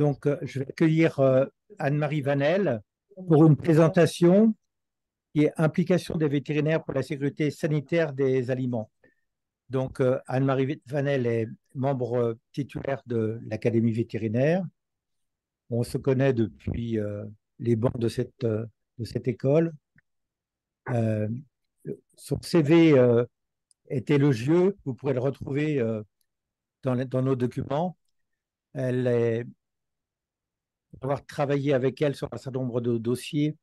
Donc, je vais accueillir Anne-Marie Vanel pour une présentation qui est implication des vétérinaires pour la sécurité sanitaire des aliments. Donc, Anne-Marie Vanel est membre titulaire de l'Académie vétérinaire. On se connaît depuis les bancs de cette école. Euh, Son CV est élogieux. Vous pourrez le retrouver dans nos documents. Elle est, avoir travaillé avec elle sur un certain nombre de dossiers.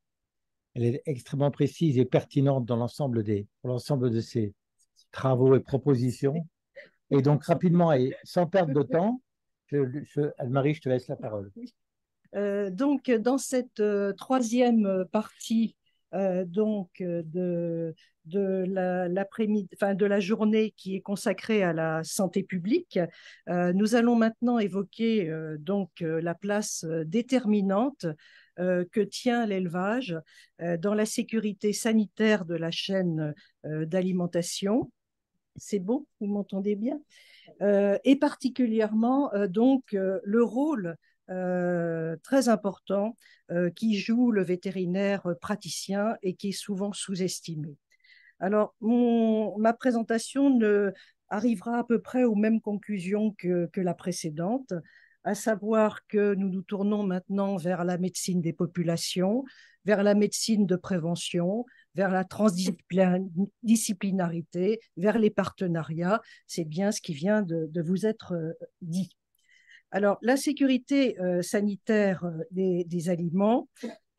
Elle est extrêmement précise et pertinente dans pour l'ensemble de ses travaux et propositions. Et donc, rapidement et sans perdre de temps, Anne-Marie, je te laisse la parole. Donc, dans cette troisième partie l'après-midi, enfin, de la journée qui est consacrée à la santé publique, nous allons maintenant évoquer la place déterminante que tient l'élevage dans la sécurité sanitaire de la chaîne d'alimentation. C'est bon, vous m'entendez bien? Et particulièrement le rôle très important qui joue le vétérinaire praticien et qui est souvent sous-estimé. Alors, ma présentation arrivera à peu près aux mêmes conclusions que la précédente, à savoir que nous nous tournons maintenant vers la médecine des populations, vers la médecine de prévention, vers la transdisciplinarité, vers les partenariats. C'est bien ce qui vient de vous être dit. Alors, la sécurité sanitaire des aliments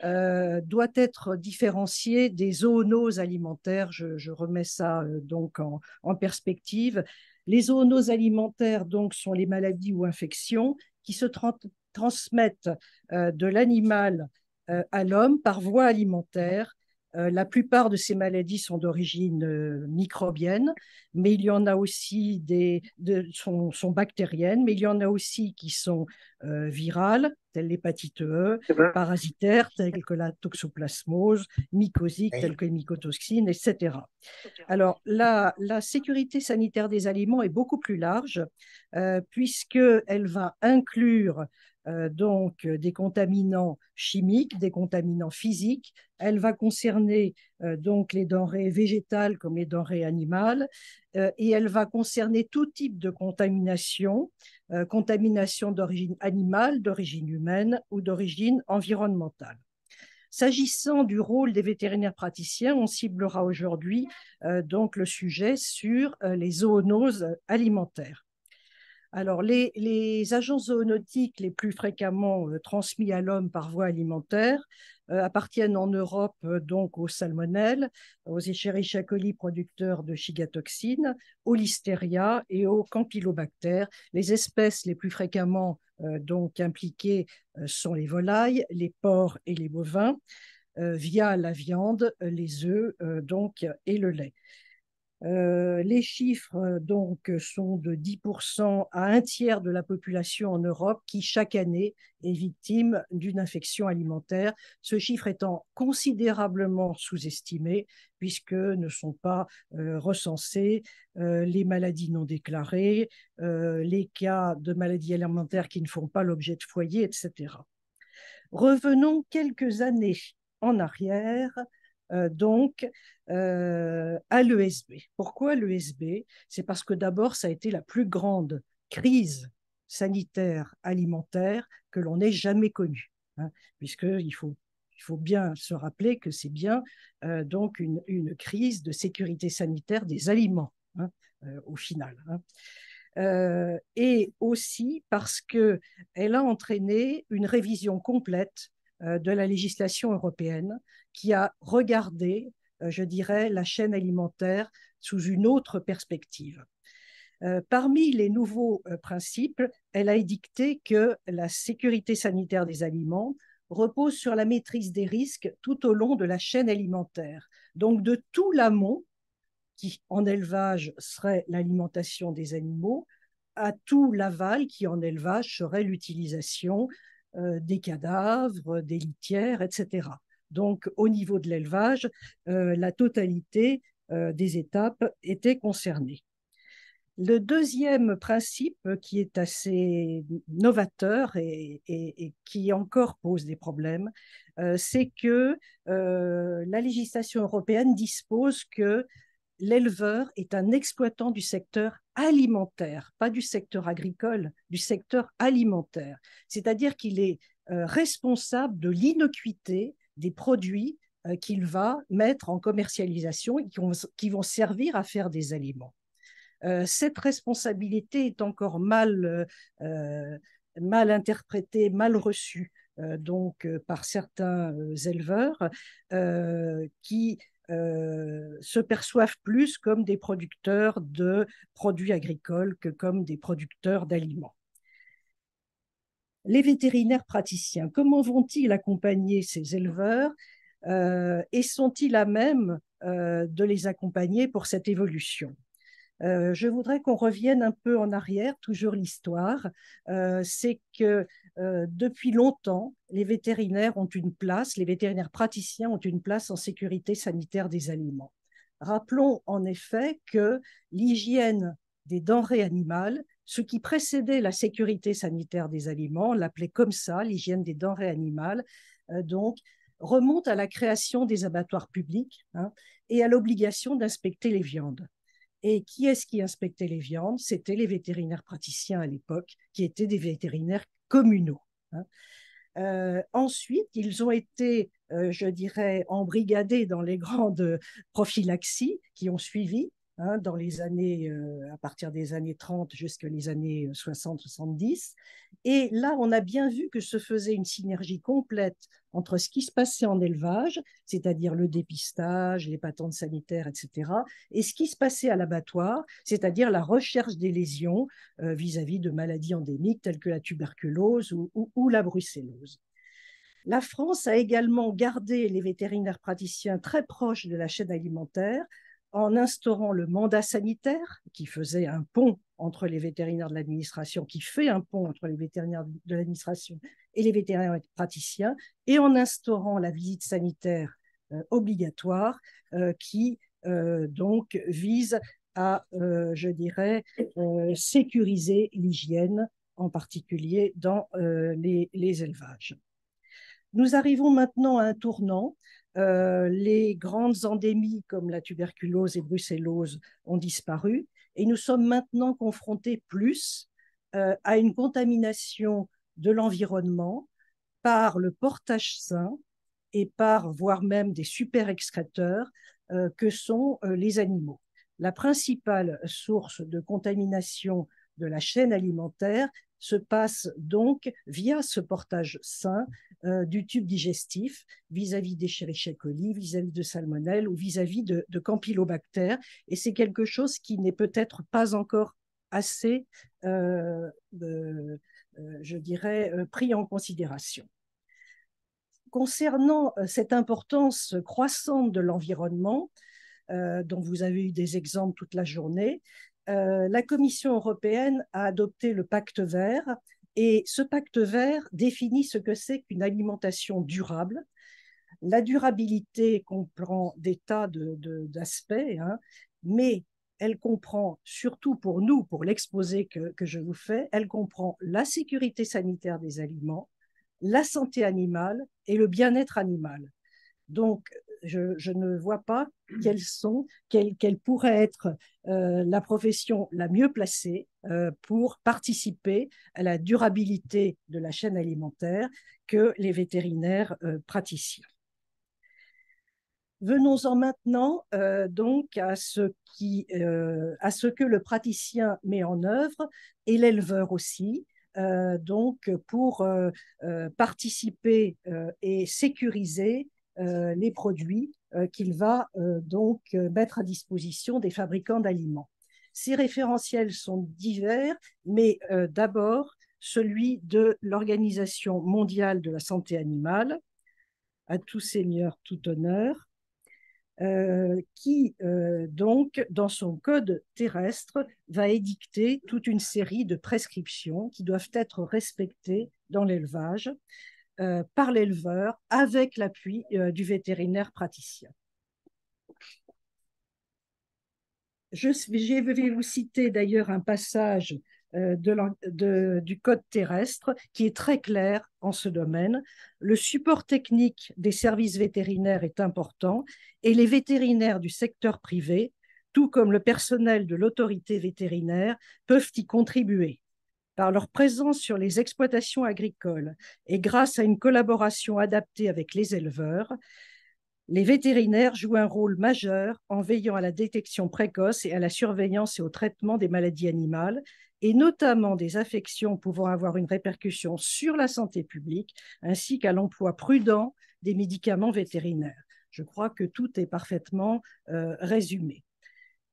doit être différenciée des zoonoses alimentaires. Je remets ça en perspective. Les zoonoses alimentaires sont les maladies ou infections qui se transmettent de l'animal à l'homme par voie alimentaire. La plupart de ces maladies sont d'origine microbienne, mais il y en a aussi sont bactériennes, mais il y en a aussi qui sont virales, telles l'hépatite E, parasitaires, telles que la toxoplasmose, mycosiques, telles que les mycotoxines, etc. Alors, la sécurité sanitaire des aliments est beaucoup plus large, puisqu'elle va inclure des contaminants chimiques, des contaminants physiques. Elle va concerner les denrées végétales comme les denrées animales, et elle va concerner tout type de contamination, contamination d'origine animale, d'origine humaine ou d'origine environnementale. S'agissant du rôle des vétérinaires praticiens, on ciblera aujourd'hui le sujet sur les zoonoses alimentaires. Alors, les agents zoonotiques les plus fréquemment transmis à l'homme par voie alimentaire appartiennent en Europe aux salmonelles, aux Escherichia coli producteurs de chigatoxines, aux listeria et aux campylobactères. Les espèces les plus fréquemment impliquées sont les volailles, les porcs et les bovins, via la viande, les œufs et le lait. Les chiffres sont de 10% à un tiers de la population en Europe qui chaque année est victime d'une infection alimentaire. Ce chiffre étant considérablement sous-estimé puisque ne sont pas recensées les maladies non déclarées, les cas de maladies alimentaires qui ne font pas l'objet de foyers, etc. Revenons quelques années en arrière à l'ESB. Pourquoi l'ESB? C'est parce que d'abord, ça a été la plus grande crise sanitaire alimentaire que l'on ait jamais connue, puisqu'il faut bien se rappeler que c'est bien une crise de sécurité sanitaire des aliments, au final. Et aussi parce qu'elle a entraîné une révision complète de la législation européenne qui a regardé, je dirais, la chaîne alimentaire sous une autre perspective. Parmi les nouveaux principes, elle a édicté que la sécurité sanitaire des aliments repose sur la maîtrise des risques tout au long de la chaîne alimentaire. Donc, de tout l'amont, qui en élevage serait l'alimentation des animaux, à tout l'aval qui en élevage serait l'utilisation des cadavres, des litières, etc. Donc, au niveau de l'élevage, la totalité des étapes était concernée. Le deuxième principe qui est assez novateur et qui encore pose des problèmes, c'est que la législation européenne dispose que l'éleveur est un exploitant du secteur alimentaire, pas du secteur agricole, du secteur alimentaire. C'est-à-dire qu'il est responsable de l'innocuité des produits qu'il va mettre en commercialisation et qui vont servir à faire des aliments. Cette responsabilité est encore mal interprétée, mal reçue par certains éleveurs qui se perçoivent plus comme des producteurs de produits agricoles que comme des producteurs d'aliments. Les vétérinaires praticiens, comment vont-ils accompagner ces éleveurs et sont-ils à même de les accompagner pour cette évolution? Je voudrais qu'on revienne un peu en arrière, toujours l'histoire. C'est que depuis longtemps, les vétérinaires ont une place, les vétérinaires praticiens ont une place en sécurité sanitaire des aliments. Rappelons en effet que l'hygiène des denrées animales, ce qui précédait la sécurité sanitaire des aliments, on l'appelait comme ça, l'hygiène des denrées animales, donc remonte à la création des abattoirs publics et à l'obligation d'inspecter les viandes. Et qui est-ce qui inspectait les viandes? C'était les vétérinaires praticiens à l'époque, qui étaient des vétérinaires communaux. Ensuite, ils ont été, je dirais, embrigadés dans les grandes prophylaxies qui ont suivi dans les années, à partir des années 30 jusqu'aux années 60-70. Et là, on a bien vu que se faisait une synergie complète entre ce qui se passait en élevage, c'est-à-dire le dépistage, les patentes sanitaires, etc., et ce qui se passait à l'abattoir, c'est-à-dire la recherche des lésions vis-à-vis de maladies endémiques telles que la tuberculose ou la brucellose. La France a également gardé les vétérinaires praticiens très proches de la chaîne alimentaire en instaurant le mandat sanitaire qui faisait un pont entre les vétérinaires de l'administration, qui fait un pont entre les vétérinaires de l'administration et les vétérinaires praticiens, et en instaurant la visite sanitaire obligatoire qui donc vise à, je dirais, sécuriser l'hygiène, en particulier dans les élevages. Nous arrivons maintenant à un tournant. Les grandes endémies comme la tuberculose et brucellose ont disparu et nous sommes maintenant confrontés plus à une contamination de l'environnement par le portage sain et par, voire même des super excréteurs que sont les animaux. La principale source de contamination de la chaîne alimentaire se passe donc via ce portage sain du tube digestif vis-à-vis des Escherichia coli, vis-à-vis de salmonelle ou vis-à-vis de campylobactères. Et c'est quelque chose qui n'est peut-être pas encore assez, je dirais, pris en considération. Concernant cette importance croissante de l'environnement, dont vous avez eu des exemples toute la journée, la Commission européenne a adopté le pacte vert et ce pacte vert définit ce que c'est qu'une alimentation durable. La durabilité comprend des tas d'aspects, mais elle comprend surtout pour nous, pour l'exposé que je vous fais, elle comprend la sécurité sanitaire des aliments, la santé animale et le bien-être animal. Donc, je ne vois pas quelle pourrait être la profession la mieux placée pour participer à la durabilité de la chaîne alimentaire que les vétérinaires praticiens. Venons-en maintenant donc à ce que le praticien met en œuvre et l'éleveur aussi, donc pour participer et sécuriser les produits qu'il va donc mettre à disposition des fabricants d'aliments. Ces référentiels sont divers, mais d'abord celui de l'Organisation mondiale de la santé animale, à tout seigneur, tout honneur, qui, donc, dans son code terrestre, va édicter toute une série de prescriptions qui doivent être respectées dans l'élevage par l'éleveur avec l'appui du vétérinaire praticien. Je vais vous citer d'ailleurs un passage du Code terrestre qui est très clair en ce domaine. Le support technique des services vétérinaires est important et les vétérinaires du secteur privé, tout comme le personnel de l'autorité vétérinaire, peuvent y contribuer. Par leur présence sur les exploitations agricoles et grâce à une collaboration adaptée avec les éleveurs, les vétérinaires jouent un rôle majeur en veillant à la détection précoce et à la surveillance et au traitement des maladies animales, et notamment des affections pouvant avoir une répercussion sur la santé publique, ainsi qu'à l'emploi prudent des médicaments vétérinaires. Je crois que tout est parfaitement résumé.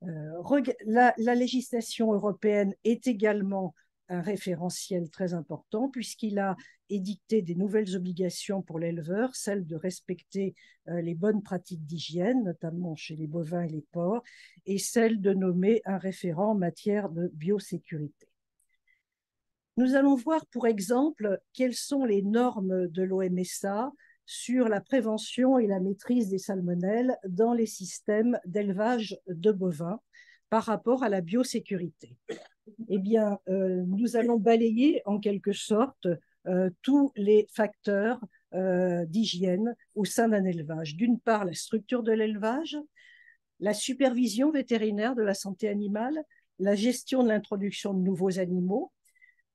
La législation européenne est également un référentiel très important puisqu'il a édicté des nouvelles obligations pour l'éleveur, celle de respecter les bonnes pratiques d'hygiène, notamment chez les bovins et les porcs, et celle de nommer un référent en matière de biosécurité. Nous allons voir, pour exemple, quelles sont les normes de l'OMSA sur la prévention et la maîtrise des salmonelles dans les systèmes d'élevage de bovins par rapport à la biosécurité. Eh bien, nous allons balayer en quelque sorte tous les facteurs d'hygiène au sein d'un élevage. D'une part, la structure de l'élevage, la supervision vétérinaire de la santé animale, la gestion de l'introduction de nouveaux animaux,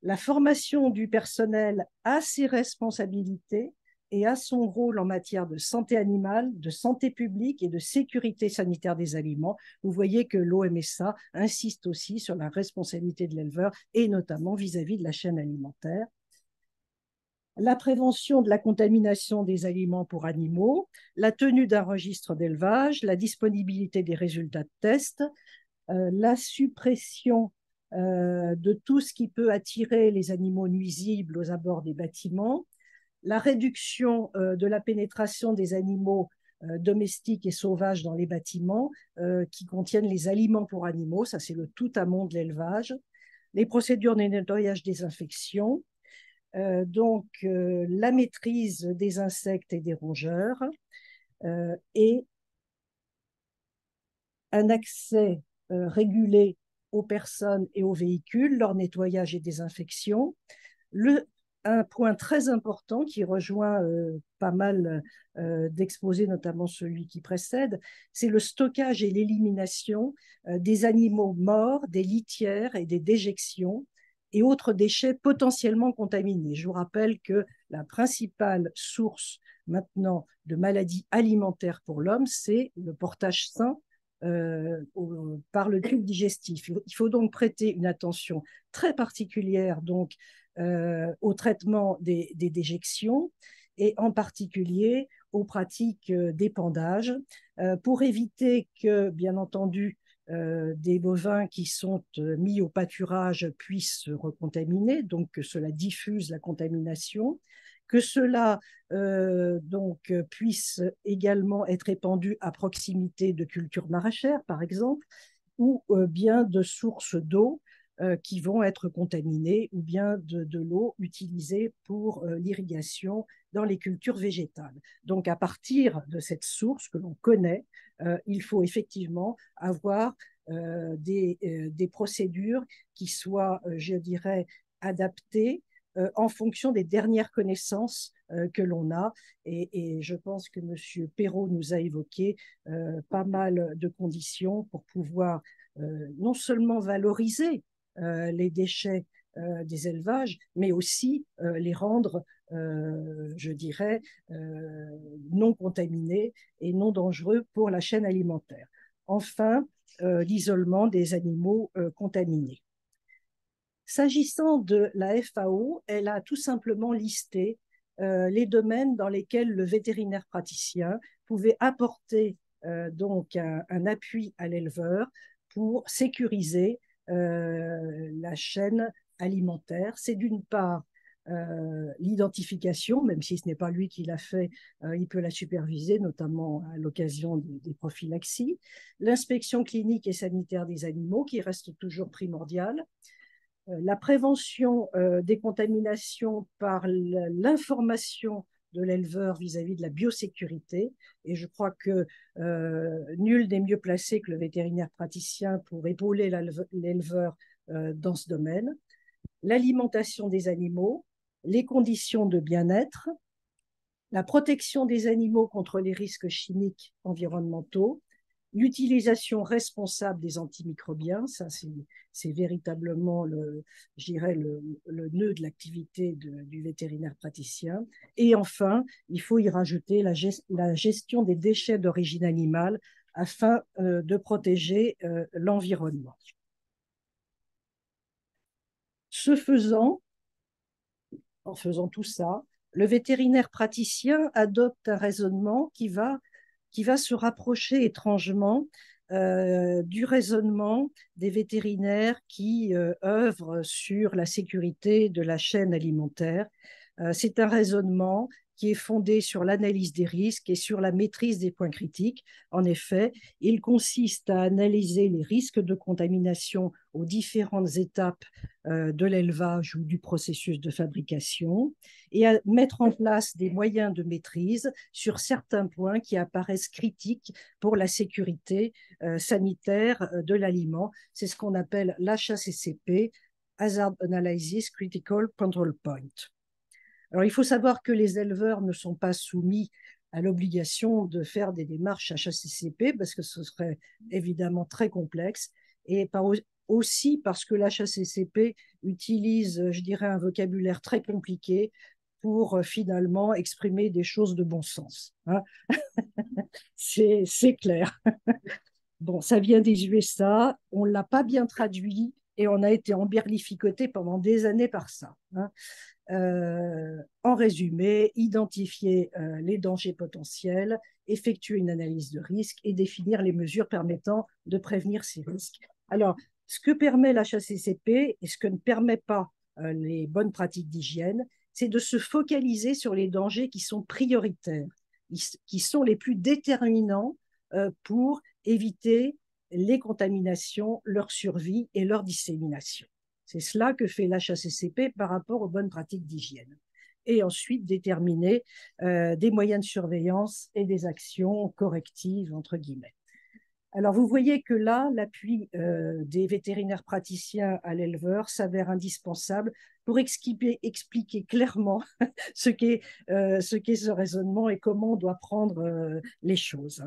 la formation du personnel à ses responsabilités et à son rôle en matière de santé animale, de santé publique et de sécurité sanitaire des aliments. Vous voyez que l'OMSA insiste aussi sur la responsabilité de l'éleveur et notamment vis-à-vis de la chaîne alimentaire. La prévention de la contamination des aliments pour animaux, la tenue d'un registre d'élevage, la disponibilité des résultats de tests, la suppression de tout ce qui peut attirer les animaux nuisibles aux abords des bâtiments, la réduction de la pénétration des animaux domestiques et sauvages dans les bâtiments qui contiennent les aliments pour animaux, ça c'est le tout amont de l'élevage, les procédures de nettoyage des infections, la maîtrise des insectes et des rongeurs et un accès régulé aux personnes et aux véhicules, leur nettoyage et désinfection. Un point très important qui rejoint pas mal d'exposés, notamment celui qui précède, c'est le stockage et l'élimination des animaux morts, des litières et des déjections et autres déchets potentiellement contaminés. Je vous rappelle que la principale source maintenant de maladies alimentaires pour l'homme, c'est le portage sain par le tube digestif. Il faut donc prêter une attention très particulière donc, au traitement des déjections et en particulier aux pratiques d'épandage pour éviter que, bien entendu, des bovins qui sont mis au pâturage puissent se recontaminer, donc que cela diffuse la contamination, que cela puisse également être épandu à proximité de cultures maraîchères, par exemple, ou bien de sources d'eau qui vont être contaminées, ou bien de l'eau utilisée pour l'irrigation dans les cultures végétales. Donc, à partir de cette source que l'on connaît, il faut effectivement avoir des procédures qui soient, je dirais, adaptées en fonction des dernières connaissances que l'on a. Et je pense que M. Perrault nous a évoqué pas mal de conditions pour pouvoir non seulement valoriser les déchets des élevages, mais aussi les rendre, je dirais, non contaminés et non dangereux pour la chaîne alimentaire. Enfin, l'isolement des animaux contaminés. S'agissant de la FAO, elle a tout simplement listé les domaines dans lesquels le vétérinaire praticien pouvait apporter donc un appui à l'éleveur pour sécuriser la chaîne alimentaire. C'est d'une part l'identification, même si ce n'est pas lui qui l'a fait, il peut la superviser, notamment à l'occasion des prophylaxies, l'inspection clinique et sanitaire des animaux, qui reste toujours primordiale, la prévention des contaminations par l'information de l'éleveur vis-à-vis de la biosécurité. Et je crois que nul n'est mieux placé que le vétérinaire praticien pour épauler l'éleveur dans ce domaine. L'alimentation des animaux, les conditions de bien-être, la protection des animaux contre les risques chimiques environnementaux, l'utilisation responsable des antimicrobiens, ça c'est véritablement je dirais le nœud de l'activité du vétérinaire praticien. Et enfin, il faut y rajouter la gestion des déchets d'origine animale afin de protéger l'environnement. Ce faisant, en faisant tout ça, le vétérinaire praticien adopte un raisonnement qui va se rapprocher étrangement du raisonnement des vétérinaires qui œuvrent sur la sécurité de la chaîne alimentaire. C'est un raisonnement qui est fondé sur l'analyse des risques et sur la maîtrise des points critiques. En effet, il consiste à analyser les risques de contamination aux différentes étapes de l'élevage ou du processus de fabrication et à mettre en place des moyens de maîtrise sur certains points qui apparaissent critiques pour la sécurité sanitaire de l'aliment. C'est ce qu'on appelle l'HACCP, Hazard Analysis Critical Control Point. Alors, il faut savoir que les éleveurs ne sont pas soumis à l'obligation de faire des démarches HACCP parce que ce serait évidemment très complexe et aussi parce que l'HACCP utilise, je dirais, un vocabulaire très compliqué pour finalement exprimer des choses de bon sens. Hein. C'est clair. Bon, ça vient des USA, on ne l'a pas bien traduit et on a été emberlificoté pendant des années par ça. Hein. En résumé, identifier les dangers potentiels, effectuer une analyse de risque et définir les mesures permettant de prévenir ces risques. Alors, ce que permet la HACCP et ce que ne permet pas les bonnes pratiques d'hygiène, c'est de se focaliser sur les dangers qui sont prioritaires, qui sont les plus déterminants pour éviter les contaminations, leur survie et leur dissémination. C'est cela que fait l'HACCP par rapport aux bonnes pratiques d'hygiène. Et ensuite, déterminer des moyens de surveillance et des actions correctives, entre guillemets. Alors, vous voyez que là, l'appui des vétérinaires praticiens à l'éleveur s'avère indispensable pour expliquer clairement ce qu'est ce raisonnement et comment on doit prendre les choses.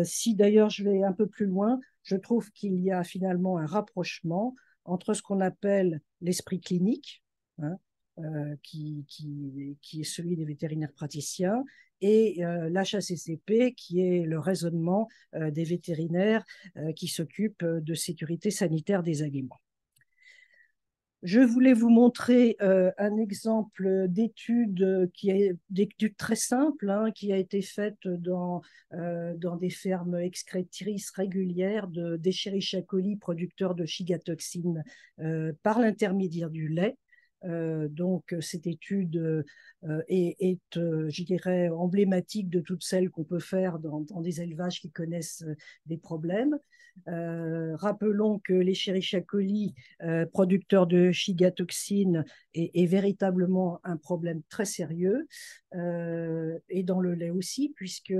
Si d'ailleurs je vais un peu plus loin, je trouve qu'il y a finalement un rapprochement entre ce qu'on appelle l'esprit clinique, hein, qui est celui des vétérinaires praticiens, et l'HACCP, qui est le raisonnement des vétérinaires qui s'occupent de sécurité sanitaire des aliments. Je voulais vous montrer un exemple d'étude très simple, hein, qui a été faite dans des fermes excrétrices régulières d'Escherichia coli producteurs de chigatoxine par l'intermédiaire du lait. Donc, cette étude est je dirais, emblématique de toutes celles qu'on peut faire dans des élevages qui connaissent des problèmes. Rappelons que l'Escherichia coli, producteur de chigatoxine, est véritablement un problème très sérieux, et dans le lait aussi, puisque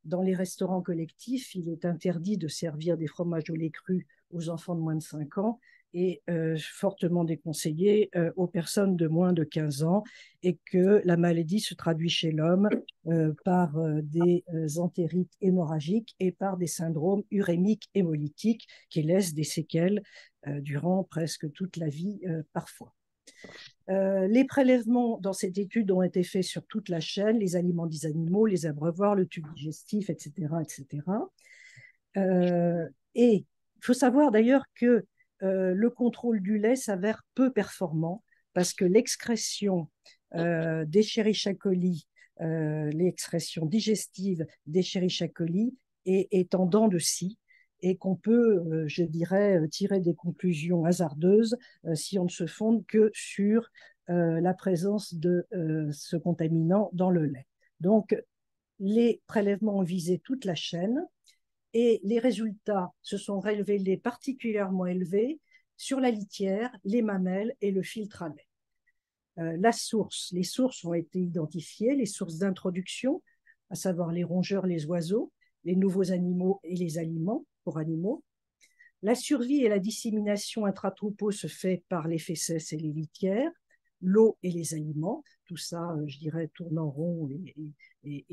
dans les restaurants collectifs, il est interdit de servir des fromages au lait cru aux enfants de moins de 5 ans et fortement déconseillé aux personnes de moins de 15 ans, et que la maladie se traduit chez l'homme par des entérites hémorragiques et par des syndromes urémiques hémolytiques qui laissent des séquelles durant presque toute la vie parfois. Les prélèvements dans cette étude ont été faits sur toute la chaîne, les aliments des animaux, les abreuvoirs, le tube digestif, etc. etc. Et il faut savoir d'ailleurs que le contrôle du lait s'avère peu performant parce que l'excrétion d'Escherichia coli, l'excrétion digestive d'Escherichia coli est en dents de scie et qu'on peut, je dirais, tirer des conclusions hasardeuses si on ne se fonde que sur la présence de ce contaminant dans le lait. Donc, les prélèvements ont visé toute la chaîne et les résultats se sont révélés particulièrement élevés sur la litière, les mamelles et le filtre à lait. la source. Les sources ont été identifiées, les sources d'introduction, à savoir les rongeurs, les oiseaux, les nouveaux animaux et les aliments pour animaux. La survie et la dissémination intra-troupeau se fait par les fesses et les litières, l'eau et les aliments. Tout ça, je dirais, tourne en rond et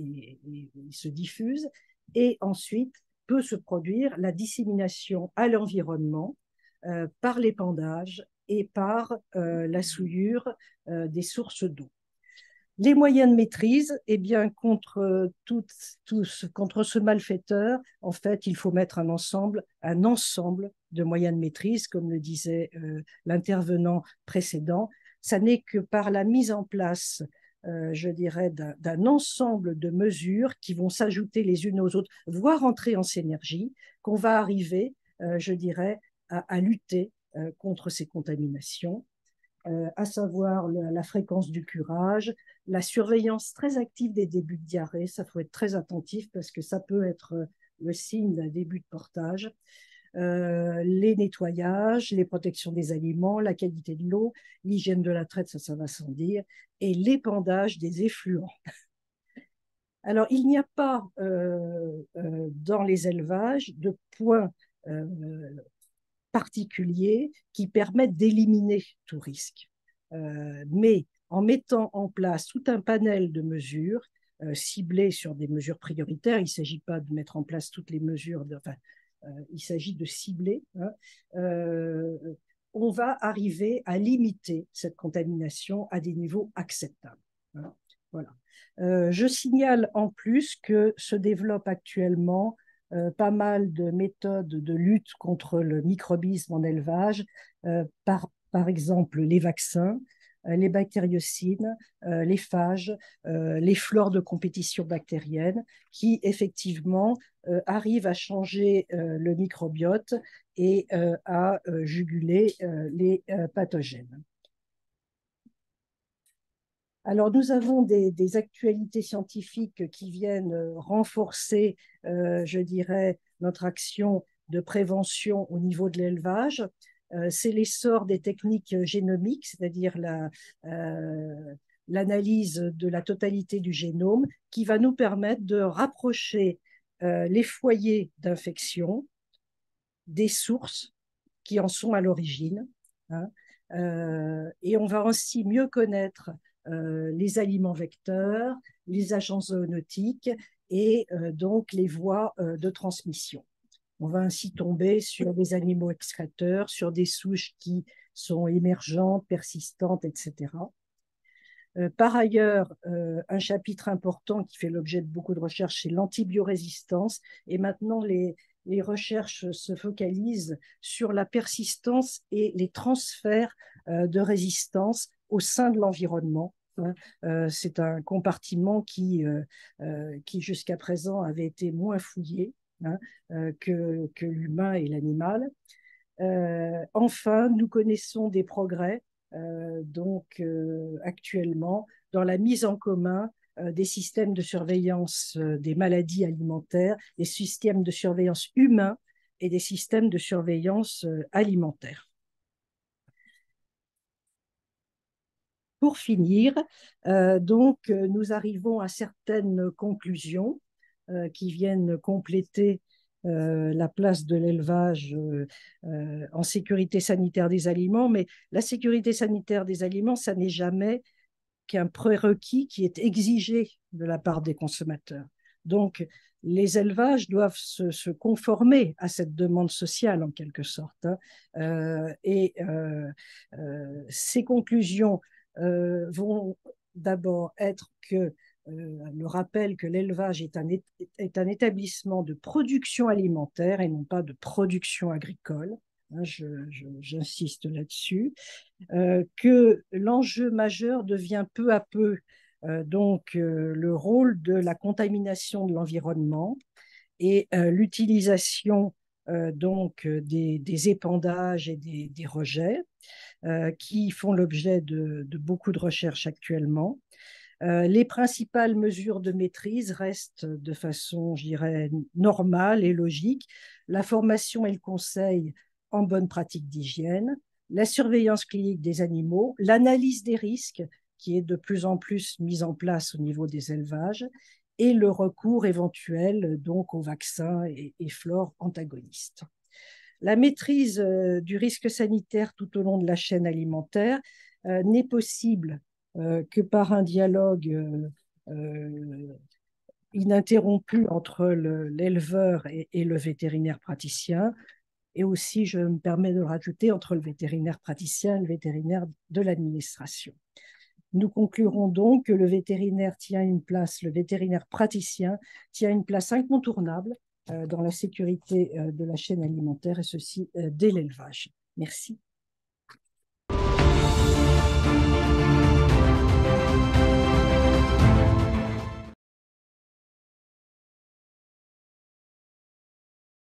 se diffuse. Et ensuite, peut se produire la dissémination à l'environnement par l'épandage et par la souillure des sources d'eau. Les moyens de maîtrise, eh bien, contre ce malfaiteur, en fait, il faut mettre un ensemble de moyens de maîtrise, comme le disait l'intervenant précédent. Ça n'est que par la mise en place, je dirais, d'un ensemble de mesures qui vont s'ajouter les unes aux autres, voire entrer en synergie, qu'on va arriver, je dirais, à lutter contre ces contaminations. À savoir la fréquence du curage, la surveillance très active des débuts de diarrhée, ça faut être très attentif parce que ça peut être le signe d'un début de portage, les nettoyages, les protections des aliments, la qualité de l'eau, l'hygiène de la traite, ça va sans dire, et l'épandage des effluents. Alors, il n'y a pas dans les élevages de points particuliers qui permettent d'éliminer tout risque. Mais en mettant en place tout un panel de mesures ciblées sur des mesures prioritaires, il ne s'agit pas de mettre en place toutes les mesures, il s'agit de cibler, hein, on va arriver à limiter cette contamination à des niveaux acceptables. Hein, voilà. Je signale en plus que se développe actuellement pas mal de méthodes de lutte contre le microbisme en élevage, par exemple les vaccins, les bactériocides, les phages, les flores de compétition bactérienne, qui effectivement arrivent à changer le microbiote et à juguler les pathogènes. Alors, nous avons des actualités scientifiques qui viennent renforcer, je dirais, notre action de prévention au niveau de l'élevage. C'est l'essor des techniques génomiques, c'est-à-dire l'analyse de la totalité du génome, qui va nous permettre de rapprocher les foyers d'infection des sources qui en sont à l'origine. Hein, et on va ainsi mieux connaître les aliments vecteurs, les agents zoonotiques et donc les voies de transmission. On va ainsi tomber sur des animaux excréteurs, sur des souches qui sont émergentes, persistantes, etc. Par ailleurs, un chapitre important qui fait l'objet de beaucoup de recherches, c'est l'antibiorésistance. Et maintenant, les recherches se focalisent sur la persistance et les transferts de résistance au sein de l'environnement. C'est un compartiment qui jusqu'à présent avait été moins fouillé que l'humain et l'animal. Enfin, nous connaissons des progrès actuellement dans la mise en commun des systèmes de surveillance des maladies alimentaires, des systèmes de surveillance humains et des systèmes de surveillance alimentaire. Pour finir, nous arrivons à certaines conclusions qui viennent compléter la place de l'élevage en sécurité sanitaire des aliments, mais la sécurité sanitaire des aliments, ça n'est jamais qu'un prérequis qui est exigé de la part des consommateurs. Donc, les élevages doivent se conformer à cette demande sociale, en quelque sorte. Ces conclusions vont d'abord être que le rappel que l'élevage est un établissement de production alimentaire et non pas de production agricole. J'insiste là-dessus. Que l'enjeu majeur devient peu à peu le rôle de la contamination de l'environnement et l'utilisation des épandages et des rejets qui font l'objet de beaucoup de recherches actuellement. Les principales mesures de maîtrise restent de façon, je dirais, normale et logique. La formation et le conseil en bonne pratique d'hygiène, la surveillance clinique des animaux, l'analyse des risques, qui est de plus en plus mise en place au niveau des élevages, et le recours éventuel donc aux vaccins et flore antagonistes. La maîtrise du risque sanitaire tout au long de la chaîne alimentaire n'est possible que par un dialogue ininterrompu entre l'éleveur et le vétérinaire praticien, et aussi, je me permets de le rajouter, entre le vétérinaire praticien et le vétérinaire de l'administration. Nous conclurons donc que le vétérinaire le vétérinaire praticien tient une place incontournable dans la sécurité de la chaîne alimentaire, et ceci dès l'élevage. Merci.